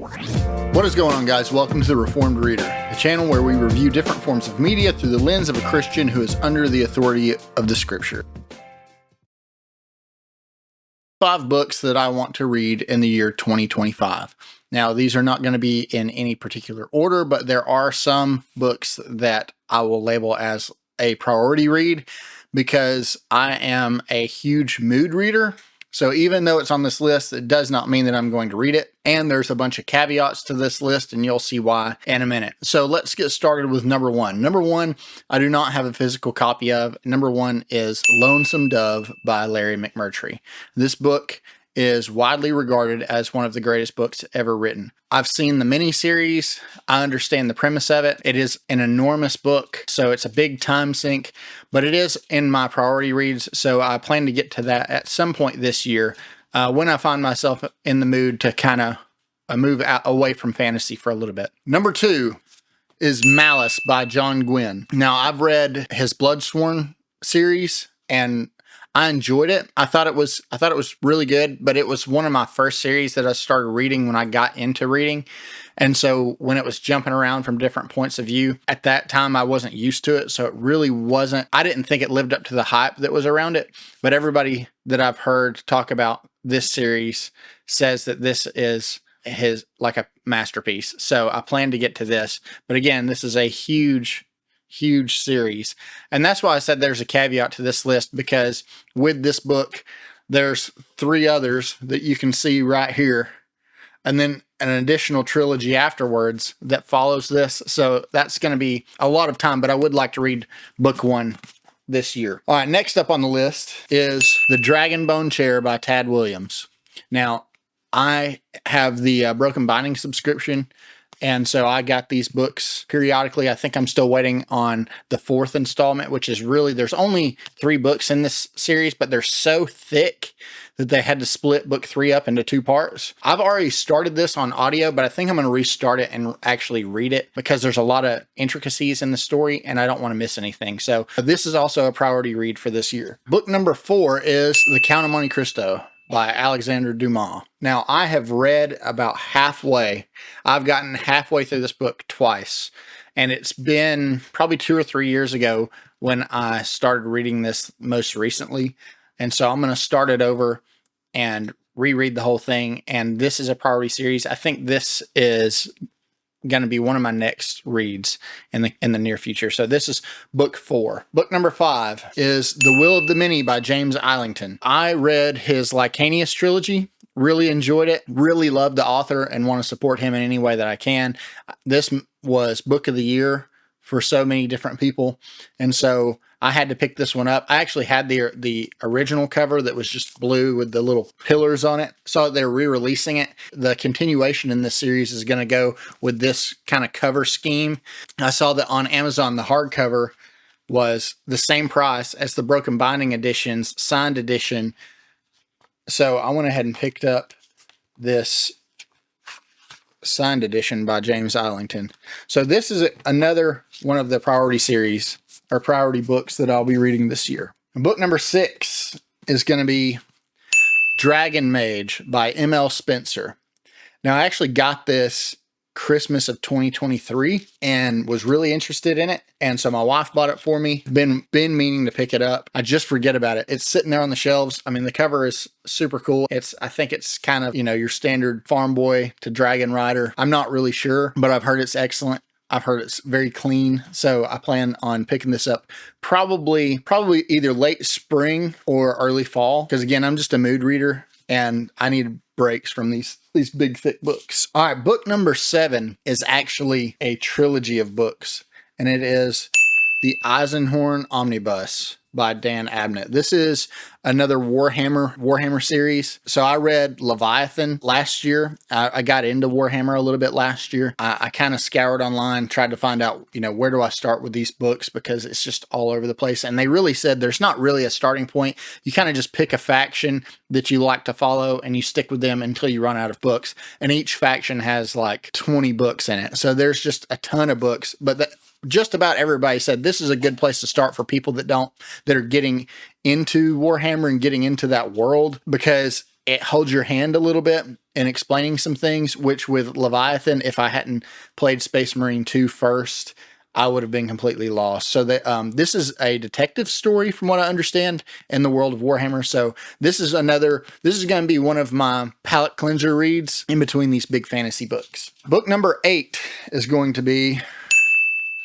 What is going on, guys? Welcome to the Reformed Reader, a channel where we review different forms of media through the lens of a Christian who is under the authority of the Scripture. 5 books that I want to read in the year 2025. Now, these are not going to be in any particular order, but there are some books that I will label as a priority read because I am a huge mood reader. So even though it's on this list, it does not mean that I'm going to read it. And there's a bunch of caveats to this list, and you'll see why in a minute. So let's get started with number 1. Number 1, I do not have a physical copy of. Number 1 is Lonesome Dove by Larry McMurtry. This book is widely regarded as one of the greatest books ever written. I've seen the miniseries. I understand the premise of it. It is an enormous book, so it's a big time sink, but it is in my priority reads, so I plan to get to that at some point this year when I find myself in the mood to kind of move out away from fantasy for a little bit. Number 2 is Malice by John Gwynne. Now, I've read his Bloodsworn series, and I enjoyed it. I thought it was really good, but it was one of my first series that I started reading when I got into reading. And so when it was jumping around from different points of view, at that time I wasn't used to it. So it really wasn't, I didn't think it lived up to the hype that was around it. But everybody that I've heard talk about this series says that this is like a masterpiece. So I plan to get to this. But again, this is a huge series. And that's why I said there's a caveat to this list, because with this book, there's 3 others that you can see right here, and then an additional trilogy afterwards that follows this. So that's going to be a lot of time, but I would like to read book 1 this year. All right, next up on the list is The Dragonbone Chair by Tad Williams. Now, I have the Broken Binding subscription, and so I got these books periodically. I think I'm still waiting on the 4th installment, which is really, there's only 3 books in this series, but they're so thick that they had to split book 3 up into 2 parts. I've already started this on audio, but I think I'm going to restart it and actually read it because there's a lot of intricacies in the story and I don't want to miss anything. So this is also a priority read for this year. Book number 4 is The Count of Monte Cristo by Alexandre Dumas. Now, I have read about halfway. I've gotten halfway through this book twice, and it's been probably 2 or 3 years ago when I started reading this most recently. And so I'm going to start it over and reread the whole thing. And this is a priority series. I think this is going to be one of my next reads in the near future. So this is book 4. Book number 5 is The Will of the Many by James Islington. I read his Licanius trilogy, really enjoyed it, really loved the author and want to support him in any way that I can. This was book of the year for so many different people. And so I had to pick this one up. I actually had the original cover that was just blue with the little pillars on it. So they're re-releasing it. The continuation in this series is going to go with this kind of cover scheme. I saw that on Amazon, the hardcover was the same price as the Broken Binding edition's signed edition. So I went ahead and picked up this signed edition by James Islington. So this is another one of the priority series or priority books that I'll be reading this year. Book number 6 is going to be Dragon Mage by M.L. Spencer. Now, I actually got this Christmas of 2023 and was really interested in it. And so my wife bought it for me. Been meaning to pick it up. I just forget about it. It's sitting there on the shelves. I mean, the cover is super cool. I think it's kind of, your standard farm boy to dragon rider. I'm not really sure, but I've heard it's excellent. I've heard it's very clean. So I plan on picking this up probably either late spring or early fall. Because again, I'm just a mood reader and I need breaks from these big thick books. All right, book number 7 is actually a trilogy of books, and it is the Eisenhorn Omnibus by Dan Abnett. This is another Warhammer series. So I read Leviathan last year. I got into Warhammer a little bit last year. I kind of scoured online, tried to find out, where do I start with these books, because it's just all over the place. And they really said there's not really a starting point. You kind of just pick a faction that you like to follow and you stick with them until you run out of books. And each faction has like 20 books in it. So there's just a ton of books, but just about everybody said this is a good place to start for people that are getting into Warhammer and getting into that world, because it holds your hand a little bit in explaining some things, which with Leviathan, if I hadn't played Space Marine 2 first, I would have been completely lost. So that this is a detective story from what I understand in the world of Warhammer. So this is going to be one of my palate cleanser reads in between these big fantasy books. Book number 8 is going to be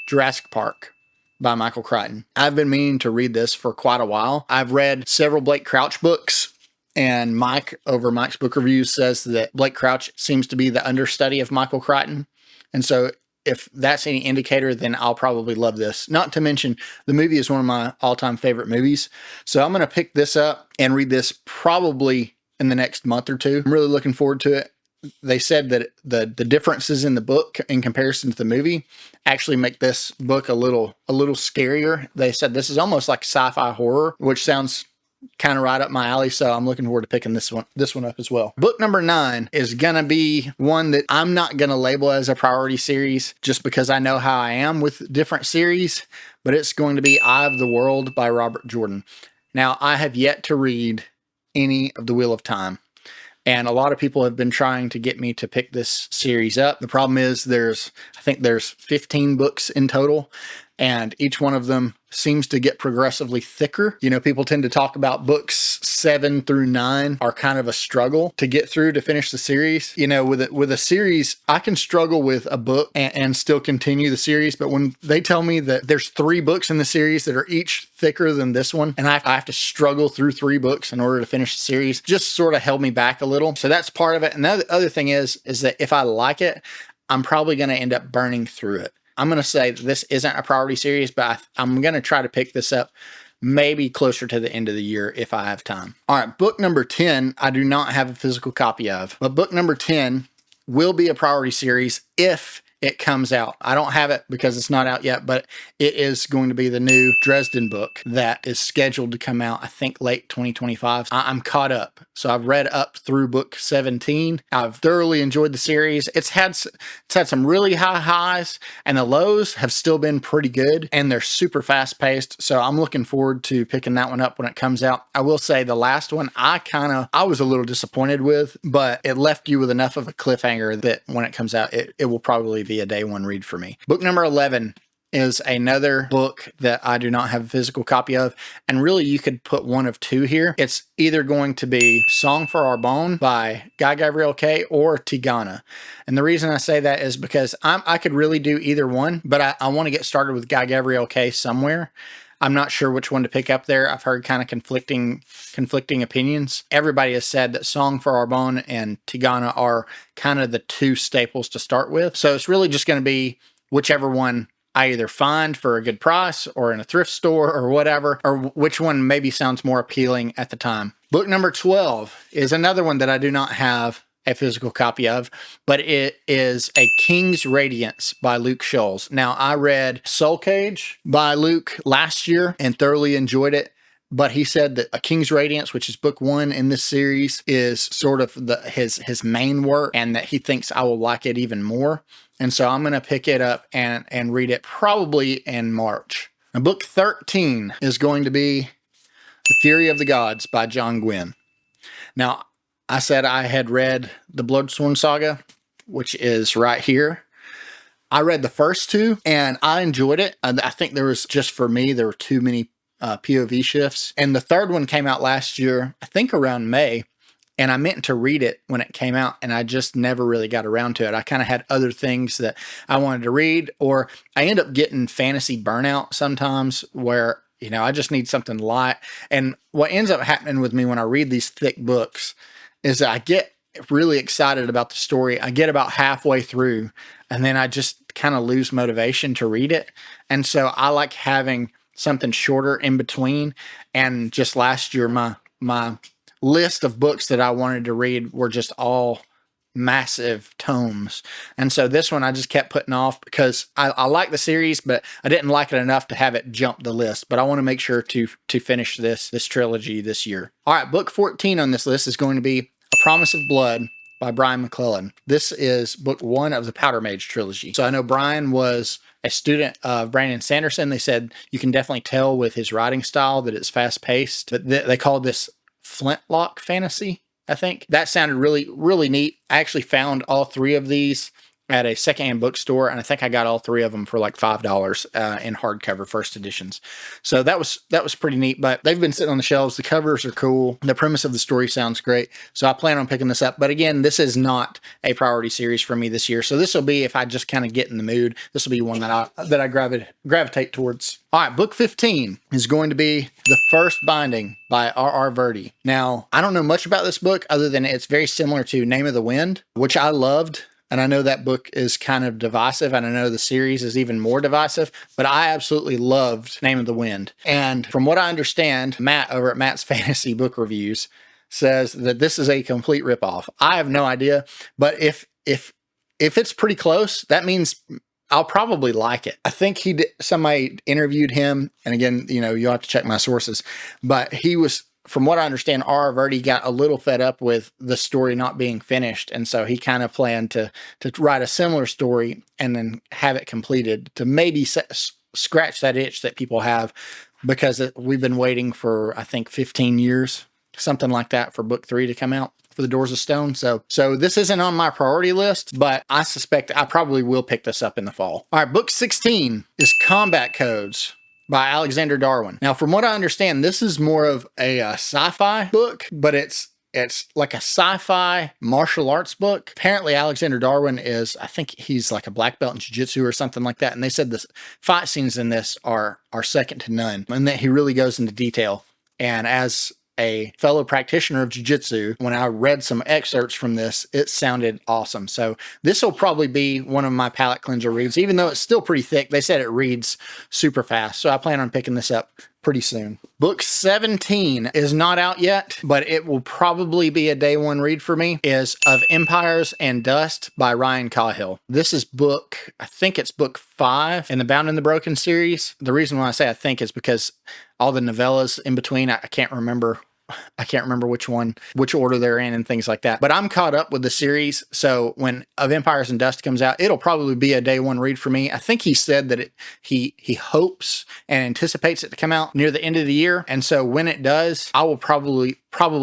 Jurassic Park by Michael Crichton. I've been meaning to read this for quite a while. I've read several Blake Crouch books, and Mike over Mike's Book Reviews says that Blake Crouch seems to be the understudy of Michael Crichton. And so if that's any indicator, then I'll probably love this. Not to mention, the movie is one of my all-time favorite movies. So I'm going to pick this up and read this probably in the next month or two. I'm really looking forward to it. They said that the differences in the book in comparison to the movie actually make this book a little scarier. They said this is almost like sci-fi horror, which sounds kind of right up my alley, so I'm looking forward to picking this one up as well. Book number 9 is gonna be one that I'm not gonna label as a priority series just because I know how I am with different series, but it's going to be Eye of the World by Robert Jordan. Now, I have yet to read any of The Wheel of Time, and a lot of people have been trying to get me to pick this series up. The problem is I think there's 15 books in total, and each one of them seems to get progressively thicker. You know, people tend to talk about books 7 through 9 are kind of a struggle to get through to finish the series. You know, with a series, I can struggle with a book and still continue the series, but when they tell me that there's 3 books in the series that are each thicker than this one, and I have to struggle through 3 books in order to finish the series, just sort of held me back a little. So that's part of it. And the other thing is that if I like it, I'm probably going to end up burning through it. I'm going to say this isn't a priority series, but I'm going to try to pick this up maybe closer to the end of the year if I have time. All right, book number 10, I do not have a physical copy of, but book number 10 will be a priority series if it comes out. I don't have it because it's not out yet, but it is going to be the new Dresden book that is scheduled to come out, I think, late 2025. I'm caught up. So I've read up through book 17. I've thoroughly enjoyed the series. It's had some really high highs, and the lows have still been pretty good, and they're super fast paced. So I'm looking forward to picking that one up when it comes out. I will say the last one I was a little disappointed with, but it left you with enough of a cliffhanger that when it comes out, it will probably be a day one read for me. Book number 11 is another book that I do not have a physical copy of, and really you could put one of 2 here. It's either going to be Song for Arbonne by Guy Gavriel Kay or Tigana. And the reason I say that is because I could really do either one, but I want to get started with Guy Gavriel Kay somewhere. I'm not sure which one to pick up there. I've heard kind of conflicting opinions. Everybody has said that Song for Arbonne and Tigana are kind of the 2 staples to start with. So it's really just going to be whichever one I either find for a good price or in a thrift store or whatever, or which one maybe sounds more appealing at the time. Book number 12 is another one that I do not have a physical copy of, but it is A King's Radiance by Luke Schulz. Now, I read Soul Cage by Luke last year and thoroughly enjoyed it, but he said that A King's Radiance, which is book 1 in this series, is sort of his main work, and that he thinks I will like it even more. And so I'm going to pick it up and read it probably in March. Now, book 13 is going to be The Fury of the Gods by John Gwynne. Now, I said I had read the Bloodsworn Saga, which is right here. I read the first 2 and I enjoyed it. I think there were too many POV shifts. And the third one came out last year, I think around May. And I meant to read it when it came out, and I just never really got around to it. I kind of had other things that I wanted to read, or I end up getting fantasy burnout sometimes where, you know, I just need something light. And what ends up happening with me when I read these thick books is that I get really excited about the story. I get about halfway through, and then I just kind of lose motivation to read it. And so I like having something shorter in between. And just last year, my list of books that I wanted to read were just all massive tomes. And so this one I just kept putting off because I like the series, but I didn't like it enough to have it jump the list. But I want to make sure to finish this trilogy this year. All right, book 14 on this list is going to be A Promise of Blood by Brian McClellan. This is book 1 of the Powder Mage trilogy. So I know Brian was a student of Brandon Sanderson. They said you can definitely tell with his writing style that it's fast paced. But they call this flintlock fantasy, I think. That sounded really, really neat. I actually found all 3 of these at a secondhand bookstore, and I think I got all 3 of them for like $5 in hardcover first editions. So that was pretty neat, but they've been sitting on the shelves. The covers are cool. The premise of the story sounds great. So I plan on picking this up. But again, this is not a priority series for me this year. So this will be, if I just kind of get in the mood, this will be one that I gravitate towards. All right, book 15 is going to be The First Binding by R.R. Virdi. Now, I don't know much about this book other than it's very similar to Name of the Wind, which I loved. And I know that book is kind of divisive, and I know the series is even more divisive, but I absolutely loved Name of the Wind. And from what I understand, Matt over at Matt's Fantasy Book Reviews says that this is a complete ripoff. I have no idea, but if it's pretty close, that means I'll probably like it. I think somebody interviewed him, and again, you'll have to check my sources, but he was, from what I understand, R.R. Virdi got a little fed up with the story not being finished, and so he kind of planned to write a similar story and then have it completed to maybe scratch that itch that people have, because we've been waiting for, I think, 15 years, something like that, for book 3 to come out for the Doors of Stone. So this isn't on my priority list, but I suspect I probably will pick this up in the fall. All right, book 16 is Combat Codes by Alexandre Darwin. Now, from what I understand, this is more of a sci-fi book, but it's like a sci-fi martial arts book. Apparently, Alexandre Darwin I think he's like a black belt in jiu-jitsu or something like that. And they said the fight scenes in this are second to none, and that he really goes into detail. And as a fellow practitioner of jiu-jitsu, when I read some excerpts from this, it sounded awesome. So this will probably be one of my palate cleanser reads, even though it's still pretty thick. They said it reads super fast. So I plan on picking this up pretty soon. Book 17 is not out yet, but it will probably be a day 1 read for me, is Of Empires and Dust by Ryan Cahill. This is I think it's book 5 in the Bound and the Broken series. The reason why I say I think is because all the novellas in between, I can't remember which order they're in and things like that. But I'm caught up with the series, so when Of Empires and Dust comes out, it'll probably be a day 1 read for me. I think he said that he hopes and anticipates it to come out near the end of the year, and so when it does, I will probably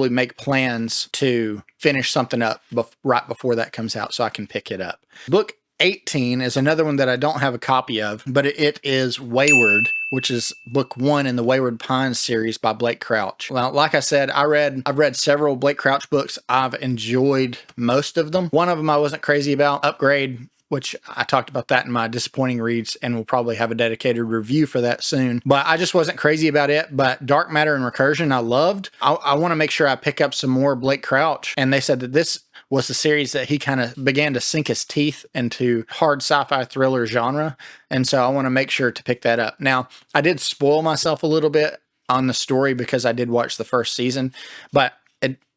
make plans to finish something up right before that comes out so I can pick it up. Book 18 is another one that I don't have a copy of, but it is Wayward, which is book 1 in the Wayward Pines series by Blake Crouch. Well, like I said, I've read several Blake Crouch books. I've enjoyed most of them. One of them I wasn't crazy about, Upgrade, which I talked about that in my disappointing reads, and we'll probably have a dedicated review for that soon. But I just wasn't crazy about it. But Dark Matter and Recursion I loved. I want to make sure I pick up some more Blake Crouch, and they said that this was the series that he kind of began to sink his teeth into hard sci-fi thriller genre. And so I want to make sure to pick that up. Now, I did spoil myself a little bit on the story because I did watch the first season, but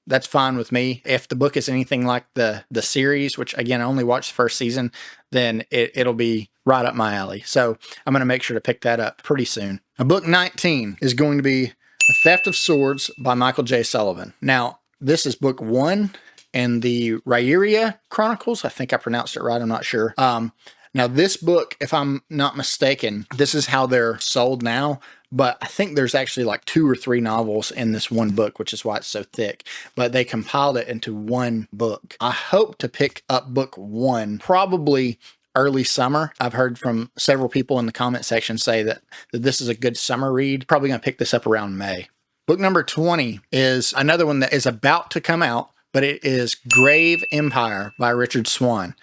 that's fine with me. If the book is anything like the series, which again, I only watched the first season, then it'll be right up my alley. So I'm going to make sure to pick that up pretty soon. Now, book 19 is going to be The Theft of Swords by Michael J. Sullivan. Now, this is book 1 in the Rairia Chronicles. I think I pronounced it right. I'm not sure. Now, this book, if I'm not mistaken, this is how they're sold now. But I think there's actually like 2 or 3 novels in this one book, which is why it's so thick. But they compiled it into one book. I hope to pick up book 1 probably early summer. I've heard from several people in the comment section say that this is a good summer read. Probably going to pick this up around May. Book number 20 is another one that is about to come out, but it is Grave Empire by Richard Swan.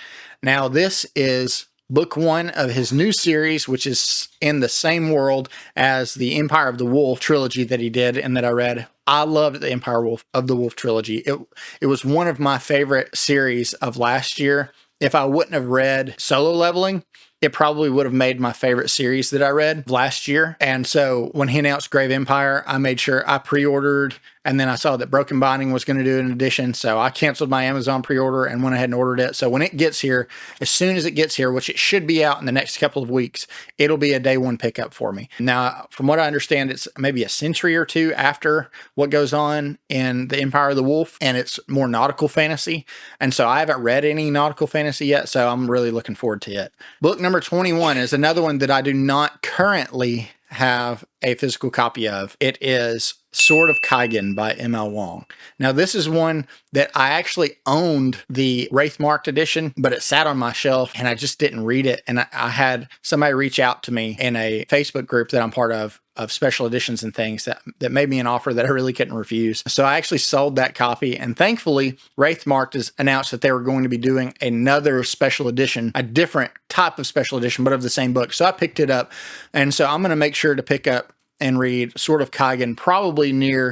Now, this is book 1 of his new series, which is in the same world as the Empire of the Wolf trilogy that he did and that I read. I loved the Empire of the Wolf trilogy. It was one of my favorite series of last year. If I wouldn't have read Solo Leveling, it probably would have made my favorite series that I read last year. And so when he announced Grave Empire, I made sure I pre-ordered, and then I saw that Broken Binding was going to do an edition. So I canceled my Amazon pre-order and went ahead and ordered it. So when it gets here, as soon as it gets here, which it should be out in the next couple of weeks, it'll be a day 1 pickup for me. Now, from what I understand, it's maybe a century or 2 after what goes on in the Empire of the Wolf, and it's more nautical fantasy. And so I haven't read any nautical fantasy yet, so I'm really looking forward to it. Book number 21 is another one that I do not currently have a physical copy of. It is Sword of Kaigen by M.L. Wang. Now, this is one that I actually owned the Wraith Marked edition, but it sat on my shelf and I just didn't read it. And I had somebody reach out to me in a Facebook group that I'm part of special editions and things that made me an offer that I really couldn't refuse. So I actually sold that copy, and thankfully Wraith Marked has announced that they were going to be doing another special edition, a different type of special edition, but of the same book. So I picked it up, and so I'm going to make sure to pick up and read Sword of Kaigen probably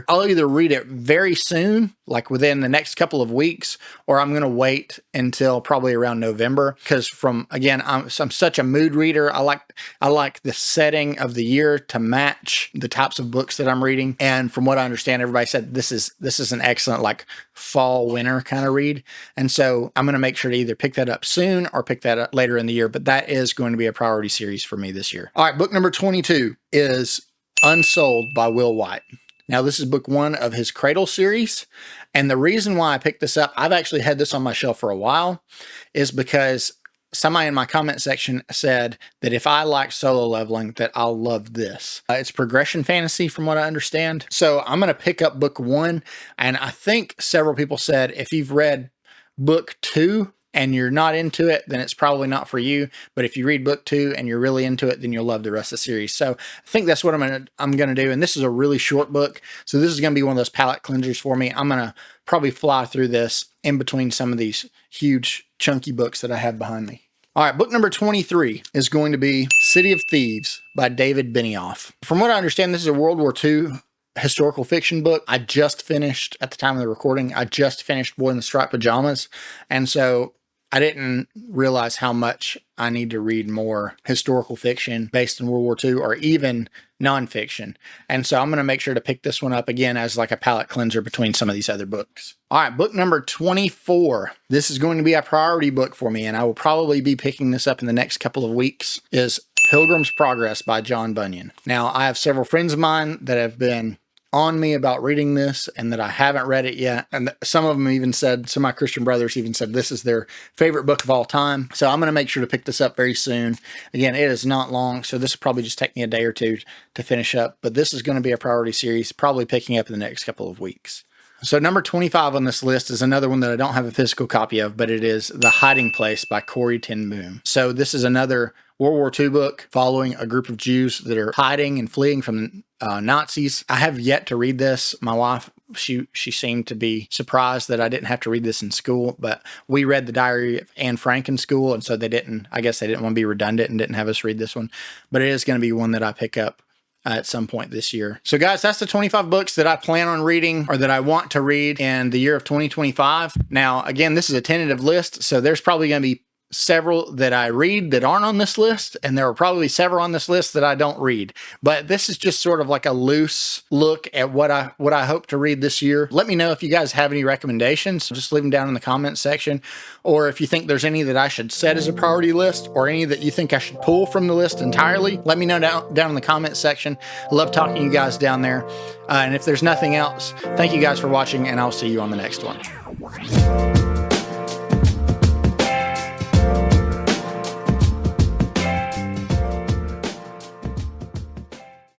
I'll either read it very soon, like within the next couple of weeks, or I'm going to wait until probably around November, because I'm such a mood reader. I like the setting of the year to match the types of books that I'm reading. And from what I understand, everybody said this is an excellent like fall winter kind of read. And so I'm going to make sure to either pick that up soon or pick that up later in the year, but that is going to be a priority series for me this year. All right, book number 22 is Unsold by Will Wight. Now, this is book 1 of his Cradle series. And the reason why I picked this up, I've actually had this on my shelf for a while, is because somebody in my comment section said that if I like solo leveling, that I'll love this. It's progression fantasy from what I understand. So I'm going to pick up book 1. And I think several people said if you've read book 2, and you're not into it, then it's probably not for you. But if you read book 2 and you're really into it, then you'll love the rest of the series. So I think that's what I'm gonna do. And this is a really short book, so this is gonna be one of those palate cleansers for me. I'm gonna probably fly through this in between some of these huge chunky books that I have behind me. All right, book number 23 is going to be City of Thieves by David Benioff. From what I understand, this is a World War II historical fiction book. I just finished, at the time of the recording, I just finished Boy in the Striped Pajamas. And so I didn't realize how much I need to read more historical fiction based in World War II or even nonfiction. And so I'm going to make sure to pick this one up again as like a palate cleanser between some of these other books. All right, book number 24. This is going to be a priority book for me, and I will probably be picking this up in the next couple of weeks, is Pilgrim's Progress by John Bunyan. Now, I have several friends of mine that have been on me about reading this and that I haven't read it yet. And some of them even said, some of my Christian brothers even said this is their favorite book of all time. So I'm going to make sure to pick this up very soon. Again, it is not long, so this will probably just take me a day or two to finish up. But this is going to be a priority series, probably picking up in the next couple of weeks. So number 25 on this list is another one that I don't have a physical copy of, but it is The Hiding Place by Corrie ten Boom. So this is another World War II book following a group of Jews that are hiding and fleeing from Nazis. I have yet to read this. My wife, she seemed to be surprised that I didn't have to read this in school, but we read the Diary of Anne Frank in school, and so I guess they didn't want to be redundant and didn't have us read this one. But it is going to be one that I pick up at some point this year. So guys, that's the 25 books that I plan on reading or that I want to read in the year of 2025. Now, again, this is a tentative list, so there's probably going to be several that I read that aren't on this list, and there are probably several on this list that I don't read. But this is just sort of like a loose look at what I hope to read this year. Let me know if you guys have any recommendations. Just leave them down in the comments section, or if you think there's any that I should set as a priority list, or any that you think I should pull from the list entirely. Let me know down in the comments section. I love talking to you guys down there. And if there's nothing else, thank you guys for watching, and I'll see you on the next one.